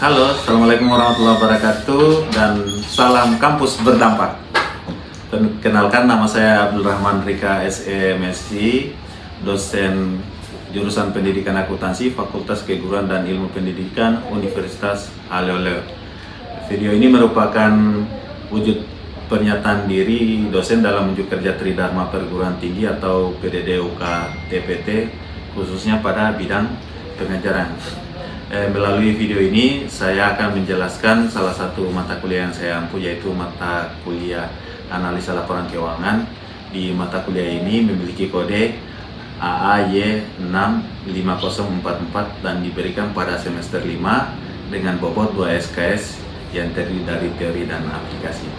Halo, Assalamualaikum warahmatullahi wabarakatuh dan salam kampus berdampak. Kenalkan, nama saya Abdul Rahman Rika SE MSc, dosen jurusan Pendidikan Akuntansi Fakultas Keguruan dan Ilmu Pendidikan Universitas Haloleo. Video ini merupakan wujud pernyataan diri dosen dalam unjuk kerja Tridharma Perguruan Tinggi atau PDDUK TPT, khususnya pada bidang pengajaran. Melalui video ini saya akan menjelaskan salah satu mata kuliah yang saya ampu, yaitu mata kuliah analisa laporan keuangan. Di mata kuliah ini memiliki kode AAY65044 dan diberikan pada semester 5 dengan bobot 2 SKS yang terdiri dari teori dan aplikasi.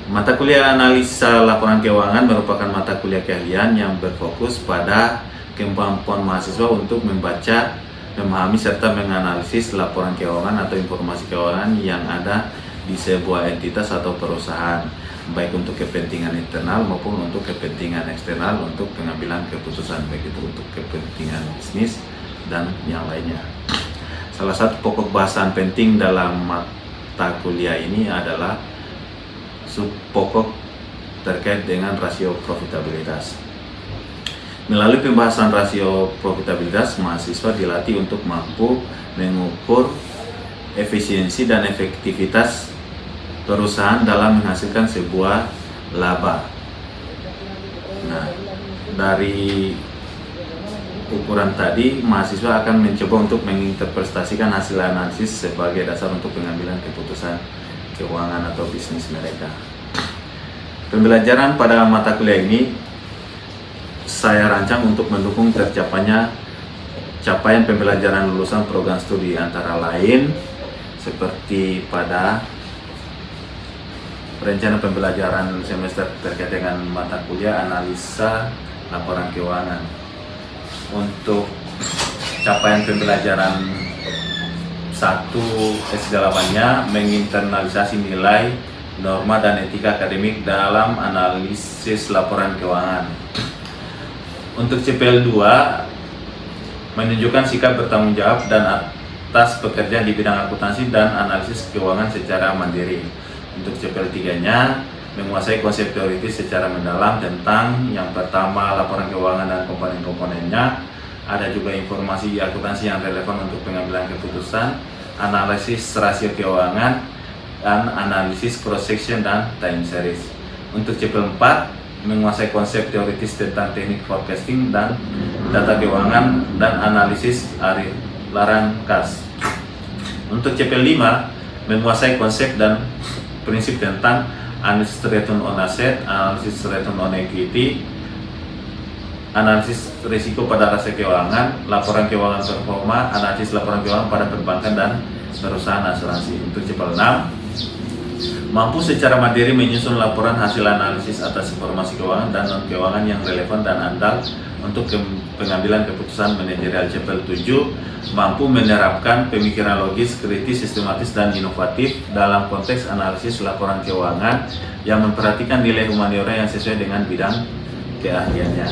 Mata kuliah analisa laporan keuangan merupakan mata kuliah keahlian yang berfokus pada kemampuan mahasiswa untuk membaca, memahami serta menganalisis laporan keuangan atau informasi keuangan yang ada di sebuah entitas atau perusahaan, baik untuk kepentingan internal maupun untuk kepentingan eksternal untuk pengambilan keputusan, baik itu untuk kepentingan bisnis dan yang lainnya. Salah satu pokok bahasan penting dalam mata kuliah ini adalah sub pokok terkait dengan rasio profitabilitas. Melalui pembahasan rasio profitabilitas, mahasiswa dilatih untuk mampu mengukur efisiensi dan efektivitas perusahaan dalam menghasilkan sebuah laba. Nah, dari ukuran tadi, mahasiswa akan mencoba untuk menginterpretasikan hasil analisis sebagai dasar untuk pengambilan keputusan keuangan atau bisnis mereka. Pembelajaran pada mata kuliah ini saya rancang untuk mendukung tercapainya capaian pembelajaran lulusan program studi, antara lain seperti pada rencana pembelajaran semester terkait dengan mata kuliah analisa laporan keuangan. Untuk capaian pembelajaran 1 S8-nya menginternalisasi nilai, norma dan etika akademik dalam analisis laporan keuangan. Untuk CPL 2, menunjukkan sikap bertanggung jawab dan atas pekerjaan di bidang akuntansi dan analisis keuangan secara mandiri. Untuk CPL 3-nya, menguasai konsep teoritis secara mendalam tentang yang pertama laporan keuangan dan komponen-komponennya. Ada juga informasi akuntansi yang relevan untuk pengambilan keputusan, analisis rasio keuangan, dan analisis cross section dan time series. Untuk CPL 4, menguasai konsep teoritis tentang teknik forecasting dan data keuangan dan analisis arilaran kas. Untuk CPL 5, menguasai konsep dan prinsip tentang analisis return on asset, analisis return on equity, analisis risiko pada rasio keuangan, laporan keuangan performa, analisis laporan keuangan pada perbankan dan perusahaan asuransi. Untuk CPL 6, mampu secara mandiri menyusun laporan hasil analisis atas informasi keuangan dan non-keuangan yang relevan dan andal untuk pengambilan keputusan manajerial. CPL 7, mampu menerapkan pemikiran logis, kritis, sistematis, dan inovatif dalam konteks analisis laporan keuangan yang memperhatikan nilai humaniora yang sesuai dengan bidang keahliannya.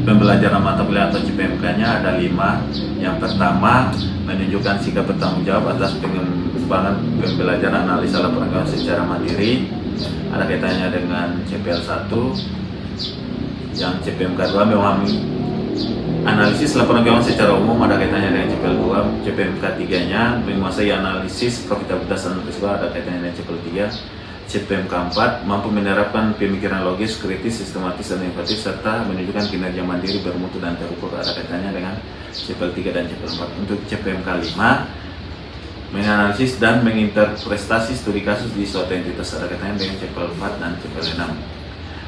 Pembelajaran mata kuliah atau CPMK-nya ada 5. Yang pertama, menunjukkan sikap bertanggung jawab atas pengembangan pembelajaran analisa laporan keuangan secara mandiri. Ada kaitannya dengan CPL 1. Yang CPMK 2, memahami analisis laporan keuangan secara umum, ada kaitannya dengan CPL 2. CPMK 3-nya, menguasai analisis profitabilitas dan risiko, ada kaitannya dengan CPL 3. CPMK 4, mampu menerapkan pemikiran logis, kritis, sistematis, dan inovatif, serta menunjukkan kinerja mandiri, bermutu, dan terukur, ada kaitannya dengan CPL 3 dan CPL 4. Untuk CPMK 5, menganalisis dan menginterpretasi studi kasus di suatu entitas, ada kaitannya dengan CPL 4 dan CPL 6.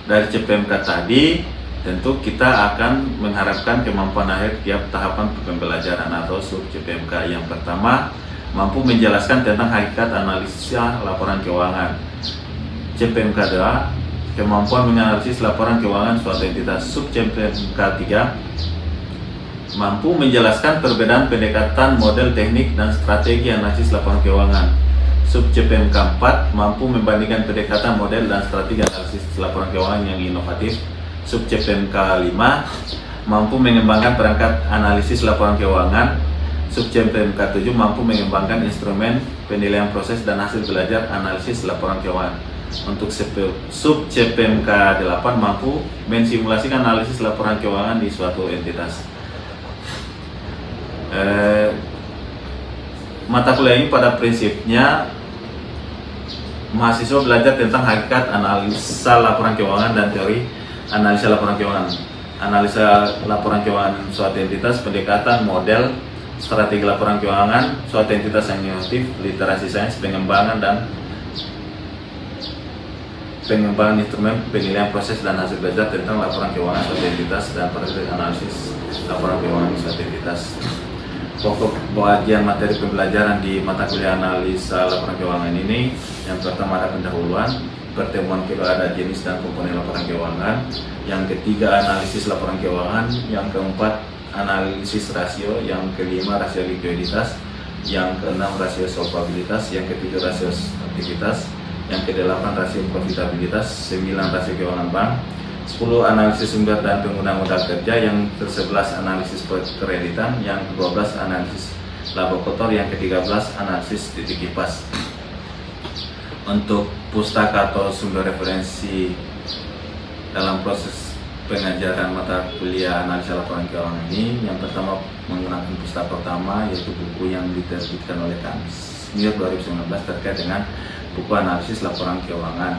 Dari CPMK tadi, tentu kita akan mengharapkan kemampuan akhir tiap tahapan pembelajaran atau sub CPMK. Yang pertama, mampu menjelaskan tentang hakikat analisa laporan keuangan. CPMK 2, kemampuan menganalisis laporan keuangan suatu entitas. Sub CPMK 3, mampu menjelaskan perbedaan pendekatan model teknik dan strategi analisis laporan keuangan. Sub CPMK 4 mampu membandingkan pendekatan model dan strategi analisis laporan keuangan yang inovatif. Sub CPMK 5 mampu mengembangkan perangkat analisis laporan keuangan. Sub CPMK 7 mampu mengembangkan instrumen penilaian proses dan hasil belajar analisis laporan keuangan. Untuk sub CPMK 8 mampu mensimulasikan analisis laporan keuangan di suatu entitas. Mata kuliah ini pada prinsipnya mahasiswa belajar tentang hakikat analisa laporan keuangan dan teori analisa laporan keuangan. Analisa laporan keuangan suatu entitas, pendekatan, model, strategi laporan keuangan suatu entitas yang inovatif, literasi sains, pengembangan instrumen penilaian proses dan hasil belajar tentang laporan keuangan suatu entitas dan praktik analisis laporan keuangan suatu entitas. Pokok bagian materi pembelajaran di mata kuliah analisa laporan keuangan ini, yang pertama ada pendahuluan, pertemuan kedua ada jenis dan komponen laporan keuangan, yang ketiga analisis laporan keuangan, yang keempat analisis rasio, yang kelima rasio likuiditas, yang keenam rasio solvabilitas, yang ketujuh rasio aktivitas, yang kedelapan rasio profitabilitas, 9 rasio keuangan bank, 10 analisis sumber dan penggunaan modal kerja, yang ke-11 analisis kreditan, yang ke-12 analisis laba kotor, yang ke-13 analisis titik kipas. Untuk pustaka atau sumber referensi dalam proses pengajaran mata kuliah analisa laporan keuangan ini, yang pertama menggunakan pustaka pertama yaitu buku yang diterbitkan oleh Kamis New York 2019 terkait dengan buku analisis laporan keuangan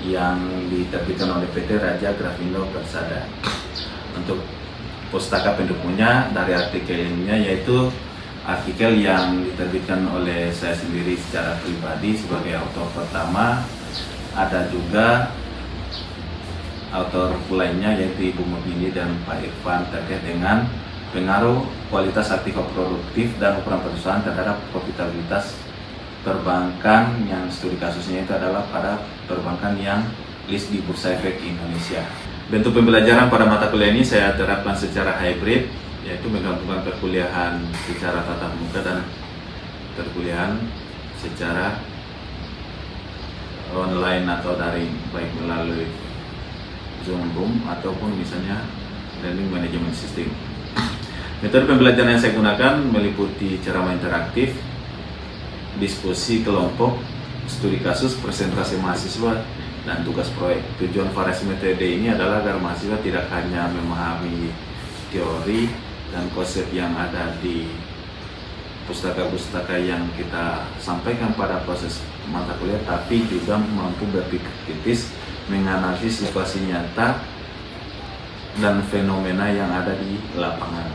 yang diterbitkan oleh PT Raja Grafindo Persada. Untuk pustaka pendukungnya dari artikel ini, yaitu artikel yang diterbitkan oleh saya sendiri secara pribadi sebagai autor pertama. Ada juga autor lainnya yaitu Ibu Murni dan Pak Irfan terkait dengan pengaruh kualitas aktif produktif dan ukuran perusahaan terhadap profitabilitas perbankan, yang studi kasusnya itu adalah pada perbankan yang list di Bursa Efek Indonesia. Bentuk pembelajaran pada mata kuliah ini saya terapkan secara hybrid, yaitu menggabungkan perkuliahan secara tatap muka dan perkuliahan secara online atau daring, baik melalui Zoom Room ataupun misalnya learning management system. Metode pembelajaran yang saya gunakan meliputi ceramah interaktif, diskusi kelompok, studi kasus, presentasi mahasiswa, dan tugas proyek. Tujuan variasi metode ini adalah agar mahasiswa tidak hanya memahami teori dan konsep yang ada di pustaka-pustaka yang kita sampaikan pada proses mata kuliah, tapi juga mampu berpikir kritis, menganalisis situasi nyata dan fenomena yang ada di lapangan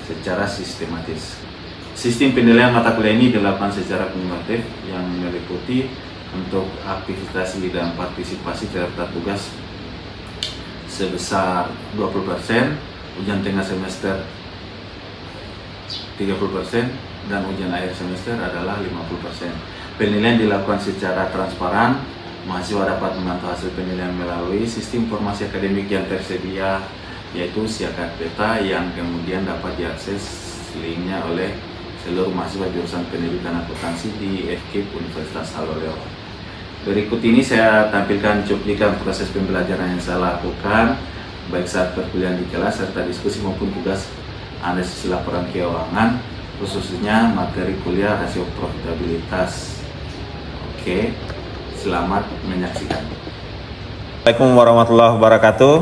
secara sistematis. Sistem penilaian mata kuliah ini dilakukan secara kumulatif yang meliputi untuk aktivitas dan partisipasi terhadap tugas sebesar 20%, ujian tengah semester 30%, dan ujian akhir semester adalah 50%. Penilaian dilakukan secara transparan, mahasiswa dapat memantau hasil penilaian melalui sistem informasi akademik yang tersedia, yaitu Siakat Peta, yang kemudian dapat diakses linknya oleh seluruh mahasiswa jurusan pendidikan akuntansi di FKIP Universitas Haloleo. Berikut ini saya tampilkan cuplikan proses pembelajaran yang saya lakukan baik saat perkuliahan di kelas serta diskusi maupun tugas analisis laporan keuangan, khususnya materi kuliah rasio profitabilitas. Oke, selamat menyaksikan. Assalamualaikum warahmatullahi wabarakatuh.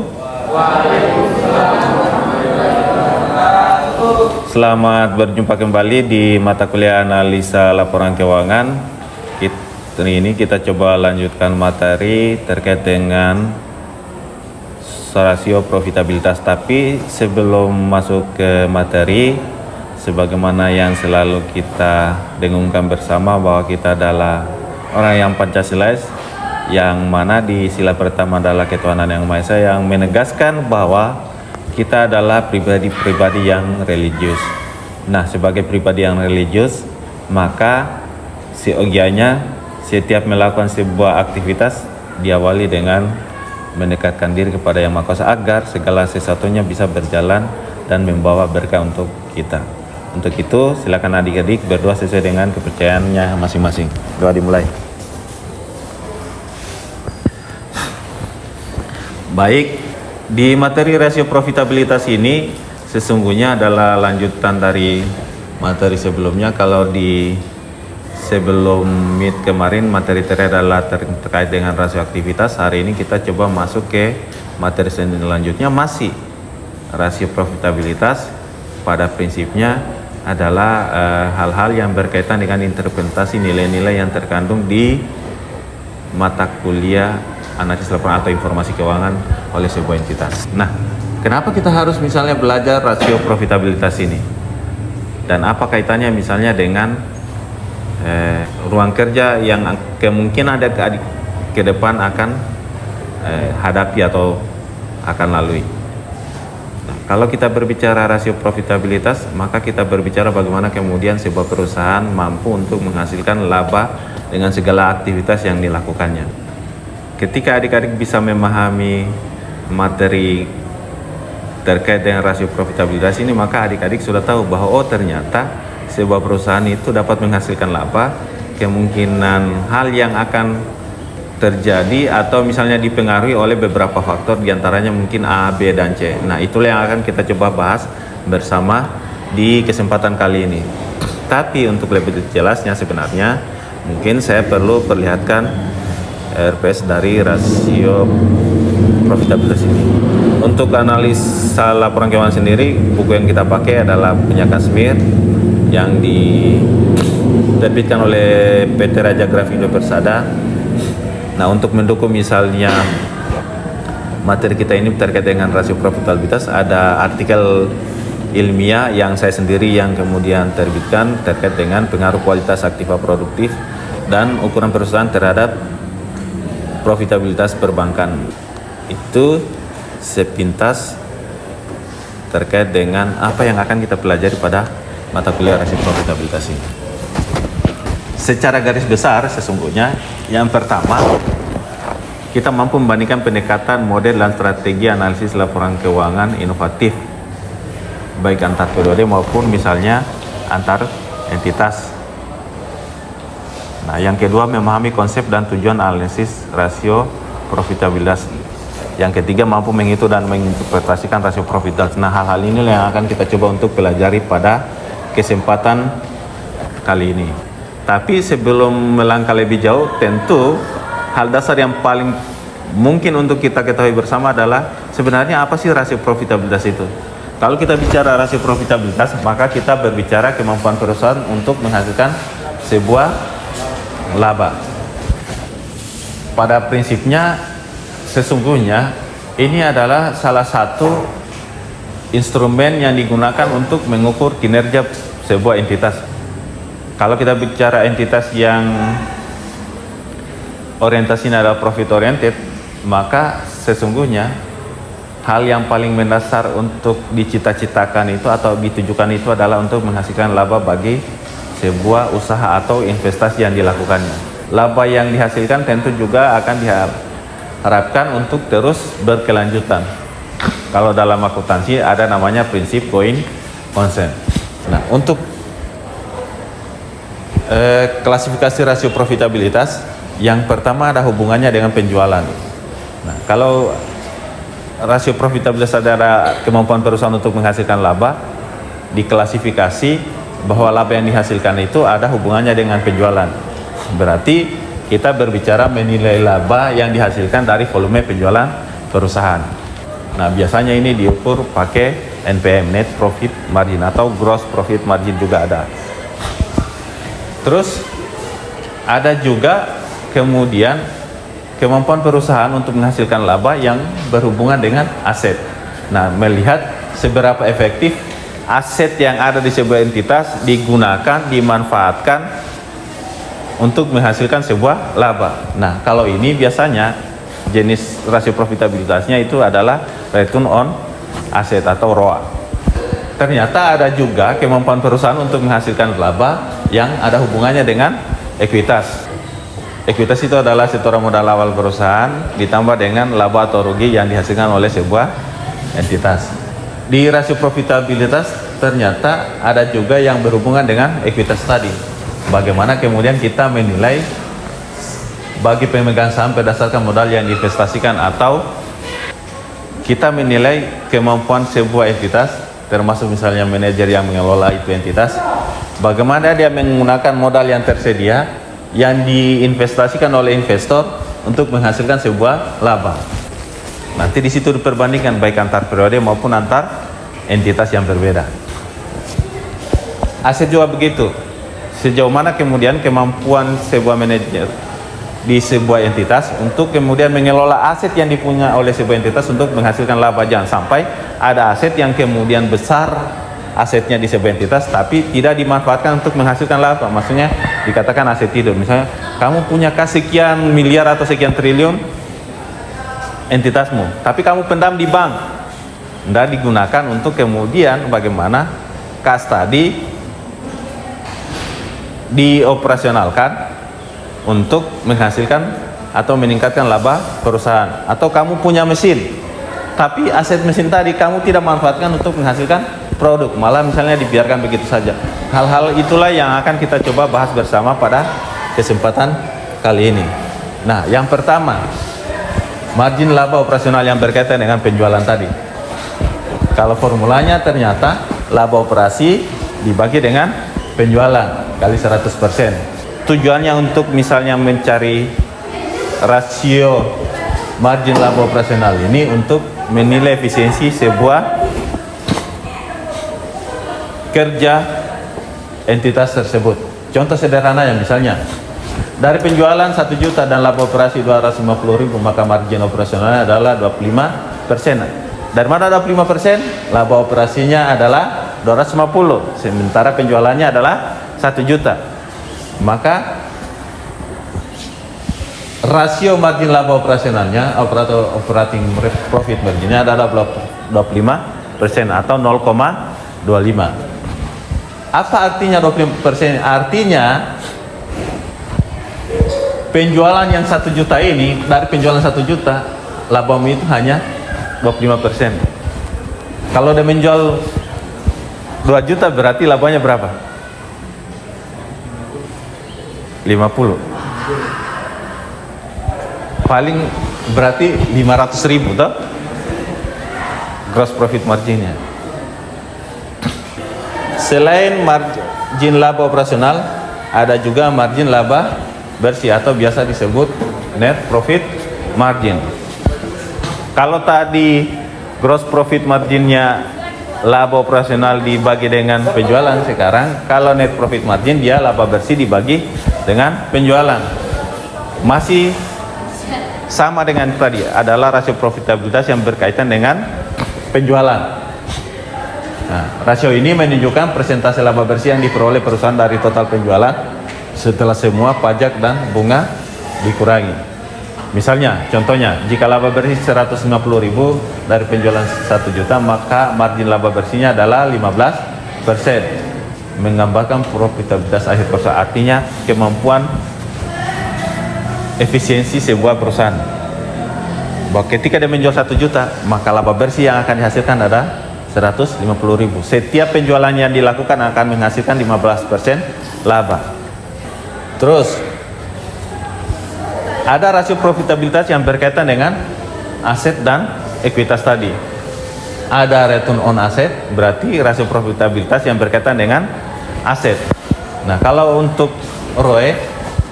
Selamat berjumpa kembali di mata kuliah analisa laporan keuangan. Hari ini kita coba lanjutkan materi terkait dengan rasio profitabilitas. Tapi sebelum masuk ke materi, sebagaimana yang selalu kita dengungkan bersama bahwa kita adalah orang yang Pancasilais, yang mana di sila pertama adalah ketuhanan yang Maha Esa, yang menegaskan bahwa kita adalah pribadi-pribadi yang religius. Nah, sebagai pribadi yang religius, maka seyogianya setiap melakukan sebuah aktivitas diawali dengan mendekatkan diri kepada Yang Maha Kuasa agar segala sesuatunya bisa berjalan dan membawa berkah untuk kita. Untuk itu, silakan adik-adik berdoa sesuai dengan kepercayaannya masing-masing. Doa dimulai. Baik, di materi rasio profitabilitas ini sesungguhnya adalah lanjutan dari materi sebelumnya. Kalau di sebelum meet kemarin materi adalah terkait dengan rasio aktivitas, hari ini kita coba masuk ke materi selanjutnya, masih rasio profitabilitas. Pada prinsipnya adalah hal-hal yang berkaitan dengan interpretasi nilai-nilai yang terkandung di mata kuliah analisis laporan atau informasi keuangan oleh sebuah entitas. Nah, kenapa kita harus misalnya belajar rasio profitabilitas ini? Dan apa kaitannya misalnya dengan ruang kerja yang kemungkinan ada ke depan akan hadapi atau akan lalui? Kalau kita berbicara rasio profitabilitas, maka kita berbicara bagaimana kemudian sebuah perusahaan mampu untuk menghasilkan laba dengan segala aktivitas yang dilakukannya. Ketika adik-adik bisa memahami materi terkait dengan rasio profitabilitas ini, maka adik-adik sudah tahu bahwa ternyata sebuah perusahaan itu dapat menghasilkan laba, kemungkinan hal yang akan terjadi atau misalnya dipengaruhi oleh beberapa faktor, diantaranya mungkin A, B, dan C. Nah, itulah yang akan kita coba bahas bersama di kesempatan kali ini. Tapi untuk lebih jelasnya sebenarnya mungkin saya perlu perlihatkan RPS dari rasio profitabilitas ini. Untuk analisa laporan keuangan sendiri, buku yang kita pakai adalah punya Kasmir yang diterbitkan oleh PT Raja Grafindo Persada. Nah, untuk mendukung misalnya materi kita ini terkait dengan rasio profitabilitas, ada artikel ilmiah yang saya sendiri yang kemudian terbitkan terkait dengan pengaruh kualitas aktiva produktif dan ukuran perusahaan terhadap profitabilitas perbankan. Itu sepintas terkait dengan apa yang akan kita pelajari pada mata kuliah rasio profitabilitas ini. Secara garis besar sesungguhnya yang pertama, kita mampu membandingkan pendekatan model dan strategi analisis laporan keuangan inovatif baik antar periode maupun misalnya antar entitas. Nah, yang kedua, memahami konsep dan tujuan analisis rasio profitabilitas. Yang ketiga, mampu menghitung dan menginterpretasikan rasio profitabilitas. Nah, hal-hal ini yang akan kita coba untuk pelajari pada kesempatan kali ini. Tapi sebelum melangkah lebih jauh, tentu hal dasar yang paling mungkin untuk kita ketahui bersama adalah sebenarnya apa sih rasio profitabilitas itu? Kalau kita bicara rasio profitabilitas, maka kita berbicara kemampuan perusahaan untuk menghasilkan sebuah laba. Pada prinsipnya, sesungguhnya ini adalah salah satu instrumen yang digunakan untuk mengukur kinerja sebuah entitas. Kalau kita bicara entitas yang orientasinya adalah profit oriented, maka sesungguhnya hal yang paling mendasar untuk dicita-citakan itu atau ditujukan itu adalah untuk menghasilkan laba bagi sebuah usaha atau investasi yang dilakukannya. Laba yang dihasilkan tentu juga akan diharapkan untuk terus berkelanjutan. Kalau dalam akuntansi ada namanya prinsip going concern. Nah, untuk klasifikasi rasio profitabilitas, yang pertama ada hubungannya dengan penjualan. Nah, kalau rasio profitabilitas adalah kemampuan perusahaan untuk menghasilkan laba, diklasifikasi bahwa laba yang dihasilkan itu ada hubungannya dengan penjualan. Berarti kita berbicara menilai laba yang dihasilkan dari volume penjualan perusahaan. Nah, biasanya ini diukur pakai NPM, Net Profit Margin, atau Gross Profit Margin juga ada. Terus ada juga kemudian kemampuan perusahaan untuk menghasilkan laba yang berhubungan dengan aset. Nah, melihat seberapa efektif aset yang ada di sebuah entitas digunakan, dimanfaatkan untuk menghasilkan sebuah laba. Nah, kalau ini biasanya jenis rasio profitabilitasnya itu adalah return on asset atau ROA. Ternyata ada juga kemampuan perusahaan untuk menghasilkan laba yang ada hubungannya dengan ekuitas. ekuitas itu adalah setoran modal awal perusahaan ditambah dengan laba atau rugi yang dihasilkan oleh sebuah entitas. Di rasio profitabilitas ternyata ada juga yang berhubungan dengan ekuitas tadi. Bagaimana kemudian kita menilai bagi pemegang saham berdasarkan modal yang diinvestasikan, atau kita menilai kemampuan sebuah entitas, termasuk misalnya manajer yang mengelola itu entitas, bagaimana dia menggunakan modal yang tersedia yang diinvestasikan oleh investor untuk menghasilkan sebuah laba. Nanti di situ diperbandingkan baik antar periode maupun antar entitas yang berbeda. Aset juga begitu. Sejauh mana kemudian kemampuan sebuah manajer di sebuah entitas untuk kemudian mengelola aset yang dipunya oleh sebuah entitas untuk menghasilkan laba. Jangan sampai ada aset yang kemudian besar asetnya di sebuah entitas tapi tidak dimanfaatkan untuk menghasilkan laba. Maksudnya dikatakan aset tidur. Misalnya kamu punya sekian miliar atau sekian triliun entitasmu, tapi kamu pendam di bank, tidak digunakan untuk kemudian bagaimana kas tadi dioperasionalkan untuk menghasilkan atau meningkatkan laba perusahaan. Atau kamu punya mesin, tapi aset mesin tadi kamu tidak manfaatkan untuk menghasilkan produk, malah misalnya dibiarkan begitu saja. Hal-hal itulah yang akan kita coba bahas bersama pada kesempatan kali ini. Nah, yang pertama, margin laba operasional yang berkaitan dengan penjualan tadi. Kalau formulanya ternyata laba operasi dibagi dengan penjualan kali 100%. Tujuannya untuk misalnya mencari rasio margin laba operasional ini untuk menilai efisiensi sebuah kerja entitas tersebut. Contoh sederhananya misalnya dari penjualan 1 juta dan laba operasi 250.000, maka margin operasionalnya adalah 25%. Dari mana 25%? Laba operasinya adalah 250, sementara penjualannya adalah 1 juta. Maka rasio margin laba operasionalnya operating profit marginnya adalah 25% atau 0,25. Apa artinya 25%? Artinya penjualan yang 1 juta ini, dari penjualan 1 juta labamu itu hanya 25%. Kalau dia menjual 2 juta berarti labanya berapa? 50. Paling berarti 500.000 toh gross profit marginnya. Selain margin laba operasional, ada juga margin laba bersih atau biasa disebut net profit margin. Kalau tadi gross profit marginnya laba operasional dibagi dengan penjualan, sekarang kalau net profit margin dia laba bersih dibagi dengan penjualan. Masih sama dengan tadi, adalah rasio profitabilitas yang berkaitan dengan penjualan. Nah, rasio ini menunjukkan persentase laba bersih yang diperoleh perusahaan dari total penjualan setelah semua pajak dan bunga dikurangi. Misalnya, contohnya, jika laba bersih 150.000 dari penjualan 1 juta, maka margin laba bersihnya adalah 15%. Menggambarkan profitabilitas akhir perusahaan, artinya kemampuan efisiensi sebuah perusahaan. Bahwa ketika dia menjual 1 juta, maka laba bersih yang akan dihasilkan ada 150.000. Setiap penjualan yang dilakukan akan menghasilkan 15% laba. Terus ada rasio profitabilitas yang berkaitan dengan aset dan ekuitas tadi. Ada return on asset, berarti rasio profitabilitas yang berkaitan dengan aset. Nah, kalau untuk ROE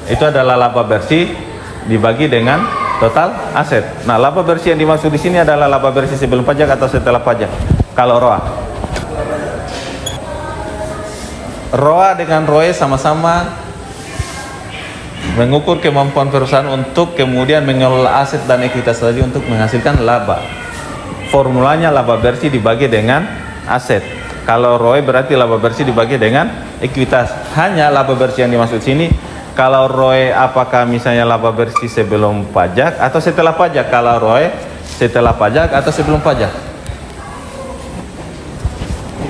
itu adalah laba bersih dibagi dengan total aset. Nah, laba bersih yang dimaksud di sini adalah laba bersih sebelum pajak atau setelah pajak. Kalau ROA dengan ROE sama-sama mengukur kemampuan perusahaan untuk kemudian mengelola aset dan ekuitas tadi untuk menghasilkan laba. Formulanya laba bersih dibagi dengan aset. Kalau ROE berarti laba bersih dibagi dengan ekuitas. Hanya laba bersih yang dimaksud sini. Kalau ROE apakah misalnya laba bersih sebelum pajak atau setelah pajak? Kalau ROE setelah pajak atau sebelum pajak?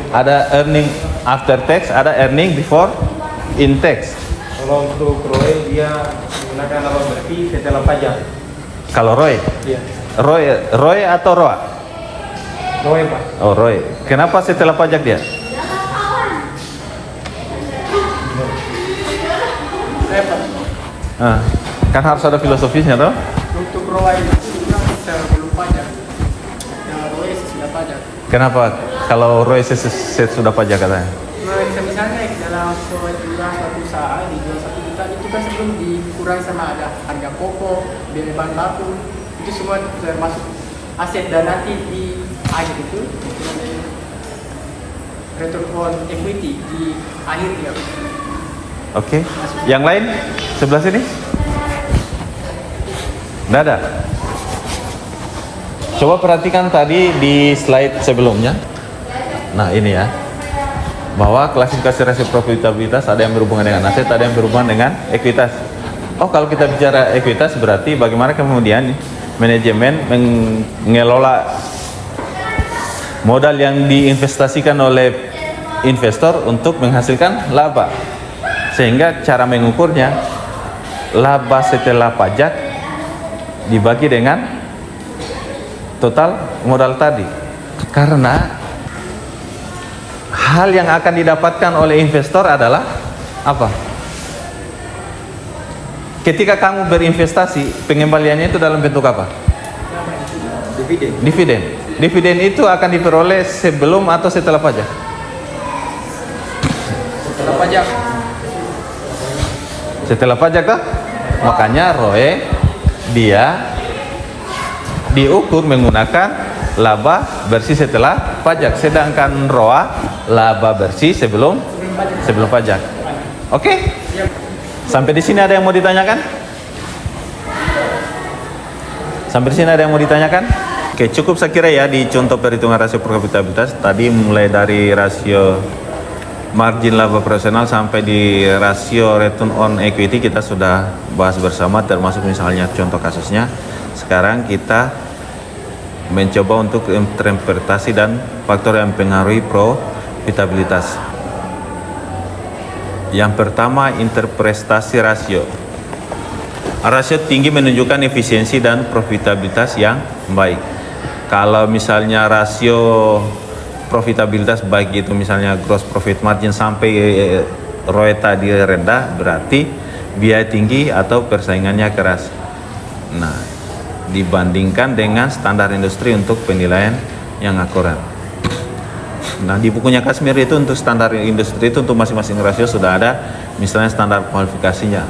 Ada earning after tax, ada earning before in tax. Kalau untuk ROE dia menggunakan laba bersih setelah pajak. Kalau Roy? Iya. Roy atau Roa? Roy, Pak. Oh, Roy. Kenapa setelah pajak dia? Saya, Pak, Kan harus ada filosofisnya toh? untuk Roy itu saya belum pajak. Yang Roy sudah pajak. Kenapa kalau Roy sudah pajak katanya? Roy misalnya dalam penjualan suatu usaha dijual 1 juta itu kan sebelum dikurangi sama ada harga pokok, biaya bahan baku, itu semua termasuk aset dan nanti di akhir itu return on equity di akhir dia. Oke. Yang lain sebelah sini? Nggak ada. Coba perhatikan tadi di slide sebelumnya. Nah ini ya, bahwa klasifikasi rasio profitabilitas ada yang berhubungan dengan aset, ada yang berhubungan dengan ekuitas. Oh, kalau kita bicara ekuitas berarti bagaimana kemudian manajemen mengelola modal yang diinvestasikan oleh investor untuk menghasilkan laba. Sehingga cara mengukurnya laba setelah pajak dibagi dengan total modal tadi. Karena hal yang akan didapatkan oleh investor adalah apa? Ketika kamu berinvestasi, pengembaliannya itu dalam bentuk apa? Dividen. Dividen itu akan diperoleh sebelum atau setelah pajak? Setelah pajak. Setelah pajak kan? Makanya ROE dia diukur menggunakan laba bersih setelah pajak, sedangkan ROA laba bersih sebelum pajak. Oke? Sampai di sini ada yang mau ditanyakan? Sampai di sini ada yang mau ditanyakan? Oke, cukup saya kira ya di contoh perhitungan rasio profitabilitas tadi, mulai dari rasio margin laba operasional sampai di rasio return on equity kita sudah bahas bersama, termasuk misalnya contoh kasusnya. Sekarang kita mencoba untuk interpretasi dan faktor yang mempengaruhi profitabilitas. Yang pertama, interpretasi rasio. Rasio tinggi menunjukkan efisiensi dan profitabilitas yang baik. Kalau misalnya rasio profitabilitas baik itu misalnya gross profit margin sampai ROE tadi rendah, berarti biaya tinggi atau persaingannya keras. Nah, dibandingkan dengan standar industri untuk penilaian yang akurat. Nah, di bukunya Kashmir itu untuk standar industri itu untuk masing-masing rasio sudah ada misalnya standar kualifikasinya.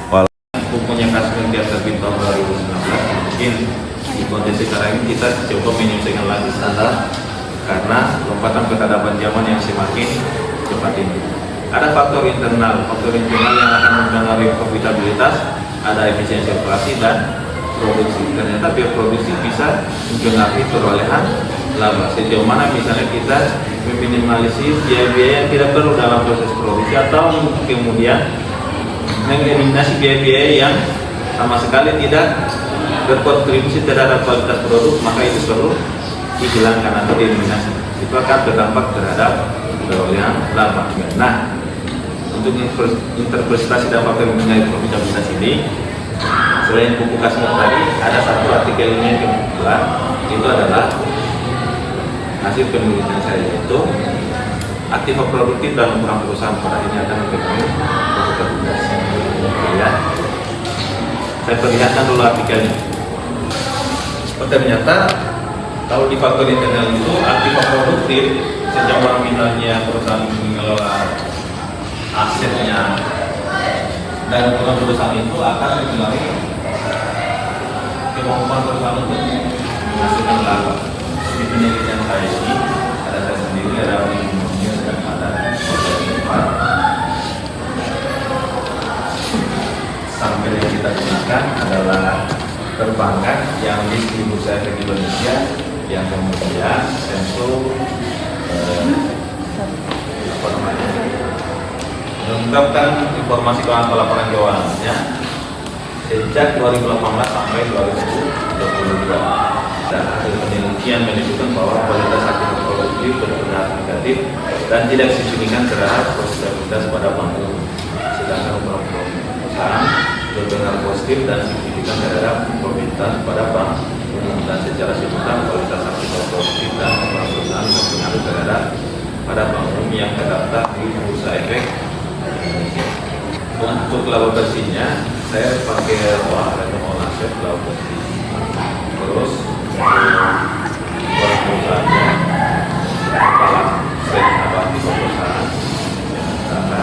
Kalau bukunya Kashmir dia terbit tahun 2019, mungkin di kondisi sekarang ini kita coba menyesuaikan lagi standar karena lompatan peradaban zaman yang semakin cepat ini. Ada faktor internal yang akan mempengaruhi profitabilitas, ada efisiensi operasi dan produksi. Ternyata biaya produksi bisa mempengaruhi perolehan laba. Sejauh mana misalnya kita meminimalisir biaya-biaya yang tidak perlu dalam proses produksi atau kemudian mengeliminasi biaya-biaya yang sama sekali tidak berkontribusi terhadap kualitas produk, maka itu perlu dihilangkan atau dieliminasi. Itu akan berdampak terhadap perolehan laba. Nah, untuk interpretasi dan faktor mengenai profitabilitas ini, selain buku Kashmir tadi, ada satu artikel ini yang kebetulan itu adalah hasil penelitian saya, yaitu aktiva produktif dalam ukuran perusahaan pada ini akan mempengaruhi profitabilitas. Ya, saya perlihatkan dulu artikelnya. Ternyata kalau di faktor internal itu aktiva produktif sejauh mana misalnya perusahaan mengelola asetnya dan ukuran perusahaan itu akan mempengaruhi kemampuan perusahaan untuk menghasilkan laba. Di penelitian saya ini ada saya sendiri, ada orang Indonesia dan ada sampai yang kita gunakan adalah perbankan yang distribusi efek Indonesia yang kemudian tentu mengungkapkan informasi keuangan laporan keuangannya sejak 2018 sampai 2022. Dan hasil penelitian menunjukkan bahwa kualitas aktif produktif benar-benar negatif dan tidak signifikan terhadap profitabilitas pada bank umum. Sedangkan ukuran perusahaan berpengaruh positif dan signifikan terhadap probabilitas pada bank umum, dan secara simultan kualitas aktiva positif dan bank perusahaan berpengaruh terhadap pada bank umum yang terdaftar di Bursa Efek Indonesia. Untuk laba bersihnya saya pakai return aset laba bersih. Terus perusahaannya kepala aktiva perusahaan, data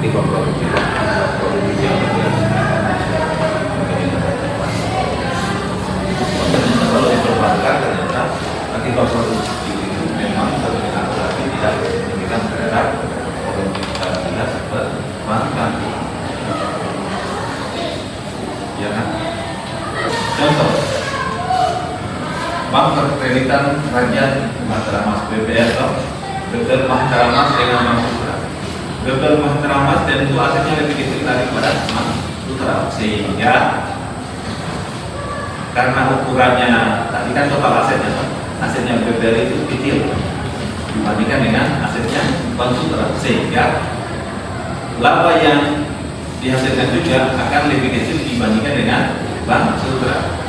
aktiva produksi yang kalau diperbankan ternyata aktiva produksi itu memang berpengaruh tapi tidak signifikan terhadap produktivitas perbankan, ya kan? Contoh, Bank Perkreditan Rakyat Bahtera Mas BPR, BPR Bahtera Mas dengan Bank Sutra. BPR Bahtera Mas dan itu asetnya lebih kecil daripada Bank Sutra, sehingga karena ukurannya tadi kan total asetnya BPR itu kecil dibandingkan dengan asetnya Bank Sutra, sehingga laba yang dihasilkan juga akan lebih kecil dibandingkan dengan Bank Sutra.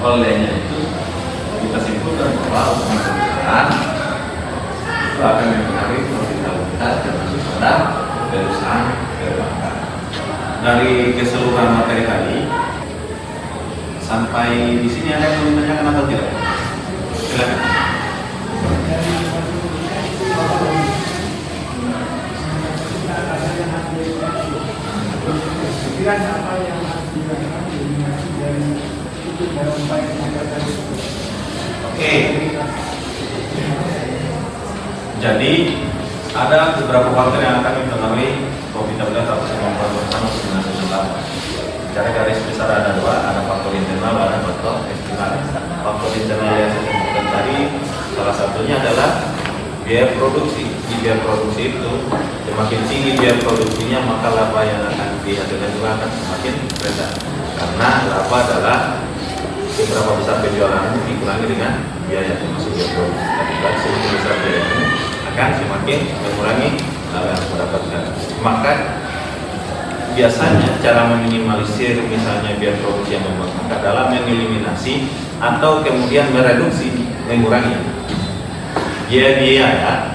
Olehnya itu kita simpulkan bahwa perusahaan itu akan mempengaruhi profitabilitas termasuk pada perusahaan perbankan. Dari keseluruhan materi tadi sampai di sini ada yang mau ditanyakan atau tidak? Silakan. Oke. Jadi ada beberapa faktor yang akan mempengaruhi profitabilitas atau kemampuan perusahaan untuk menghasilkan laba. Secara garis besar ada dua, ada faktor internal, ada faktor eksternal. Faktor internal yang saya sebutkan tadi salah satunya adalah biaya produksi. Di biaya produksi itu semakin tinggi biaya produksinya maka laba yang akan dihasilkan juga akan semakin rendah. Karena laba adalah seberapa besar penjualanmu dikurangi dengan biaya termasuk biaya produksi. Dan semakin besar biayamu akan semakin mengurangi laba yang mendapatkan. Maka biasanya cara meminimalisir misalnya biaya produksi yang membengkak adalah mengeliminasi atau kemudian mereduksi, mengurangi biaya-biaya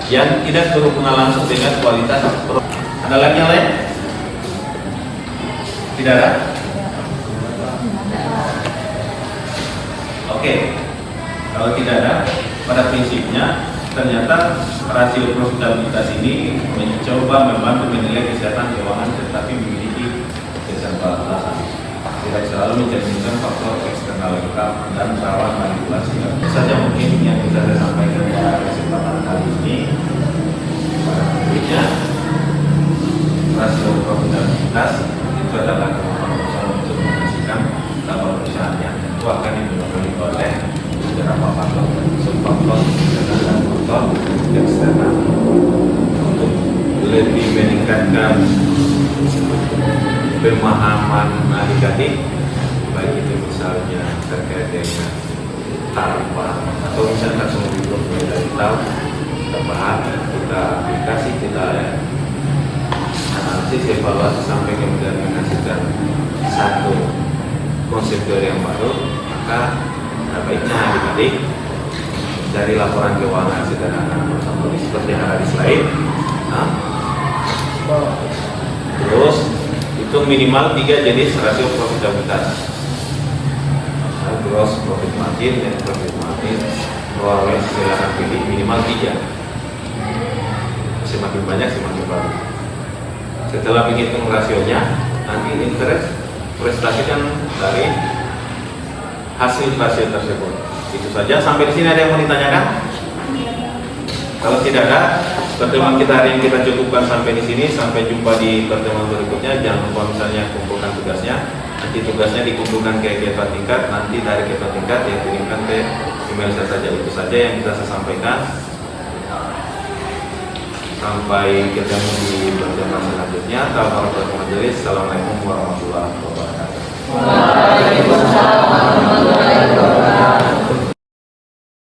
yang tidak berhubungan langsung dengan kualitas produk. Ada lagi yang lain? Tidak ada? Oke, kalau tidak ada, pada prinsipnya ternyata rasio profitabilitas ini mencoba membantu menilai kesehatan keuangan tetapi memiliki keterbatasan. Tidak selalu mencerminkan faktor eksternal lengkap dan rawan manipulasi. Itu saja mungkin yang bisa saya sampaikan pada kesempatan kali ini. Pada berikutnya, rasio profitabilitas itu adalah kemampuan perusahaan untuk menghasilkan laba perusahaan yang tentu akan dipengaruhi oleh beberapa faktor, faktor internal dan faktor eksternal. Untuk lebih meningkatkan pemahaman adik-adik, baik itu misalnya terkait dengan harapan atau misalnya semua belum dari tahu, kita bahas, kita aplikasi, kita analisis, evaluasi sampai kemudian menghasilkan satu konsep teori yang baru, maka baiknya adik-adik dari laporan keuangan sederhana seperti yang ada di slide. Terus itu minimal 3 jenis rasio profitabilitas. Gross profit margin, net profit margin, ROE silakan pilih minimal 3. Semakin banyak semakin bagus. Setelah menghitung rasionya, nanti interest prestasikan dari hasil rasio tersebut. Itu saja. Sampai di sini ada yang mau ditanyakan? Kalau tidak ada, pertemuan kita hari ini kita cukupkan sampai di sini. Sampai jumpa di pertemuan berikutnya. Jangan lupa misalnya kumpulkan tugasnya. Nanti tugasnya dikumpulkan ke ketua tingkat. Nanti dari ketua tingkat yang kirimkan ke email saya saja. Itu saja yang bisa saya sampaikan. Sampai ketemu di pertemuan selanjutnya. Assalamualaikum warahmatullahi wabarakatuh. Waalaikumsalam warahmatullahi wabarakatuh.